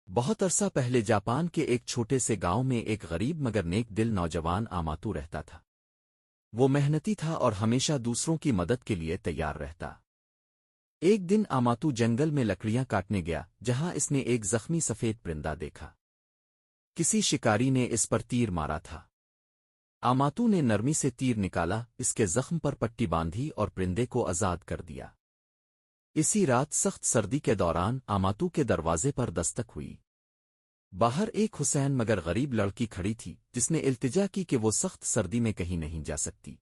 بہت عرصہ پہلے جاپان کے ایک چھوٹے سے گاؤں میں ایک غریب مگر نیک دل نوجوان آماتو رہتا تھا۔ وہ محنتی تھا اور ہمیشہ دوسروں کی مدد کے لیے تیار رہتا۔ ایک دن آماتو جنگل میں لکڑیاں کاٹنے گیا جہاں اس نے ایک زخمی سفید پرندہ دیکھا۔ کسی شکاری نے اس پر تیر مارا تھا۔ آماتو نے نرمی سے تیر نکالا، اس کے زخم پر پٹی باندھی اور پرندے کو آزاد کر دیا۔ اسی رات سخت سردی کے دوران آماتو کے دروازے پر دستک ہوئی۔ باہر ایک حسین مگر غریب لڑکی کھڑی تھی جس نے التجا کی کہ وہ سخت سردی میں کہیں نہیں جا سکتی۔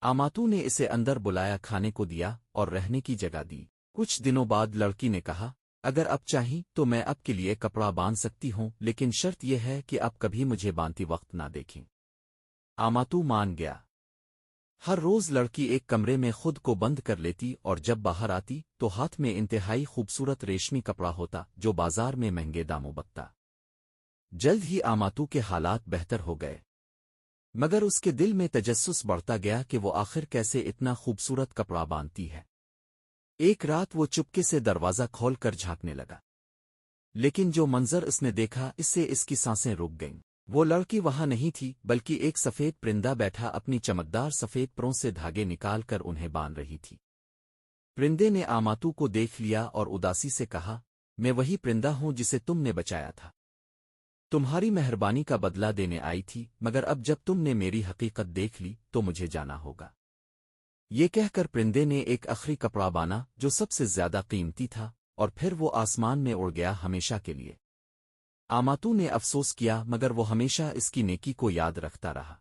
آماتو نے اسے اندر بلایا، کھانے کو دیا اور رہنے کی جگہ دی۔ کچھ دنوں بعد لڑکی نے کہا، اگر اب چاہیں تو میں اب کے لیے کپڑا باندھ سکتی ہوں، لیکن شرط یہ ہے کہ اب کبھی مجھے باندھتی وقت نہ دیکھیں۔ آماتو مان گیا۔ ہر روز لڑکی ایک کمرے میں خود کو بند کر لیتی اور جب باہر آتی تو ہاتھ میں انتہائی خوبصورت ریشمی کپڑا ہوتا جو بازار میں مہنگے داموں بکتا۔ جلد ہی آماتو کے حالات بہتر ہو گئے، مگر اس کے دل میں تجسس بڑھتا گیا کہ وہ آخر کیسے اتنا خوبصورت کپڑا باندھتی ہے۔ ایک رات وہ چپکے سے دروازہ کھول کر جھانکنے لگا، لیکن جو منظر اس نے دیکھا اس سے اس کی سانسیں رک گئیں۔ وہ لڑکی وہاں نہیں تھی بلکہ ایک سفید پرندہ بیٹھا اپنی چمکدار سفید پروں سے دھاگے نکال کر انہیں باندھ رہی تھی۔ پرندے نے آماتو کو دیکھ لیا اور اداسی سے کہا، میں وہی پرندہ ہوں جسے تم نے بچایا تھا۔ تمہاری مہربانی کا بدلہ دینے آئی تھی، مگر اب جب تم نے میری حقیقت دیکھ لی تو مجھے جانا ہوگا۔ یہ کہہ کر پرندے نے ایک آخری کپڑا بانا جو سب سے زیادہ قیمتی تھا، اور پھر وہ آسمان میں اڑ گیا ہمیشہ کے لیے۔ آماتو نے افسوس کیا مگر وہ ہمیشہ اس کی نیکی کو یاد رکھتا رہا۔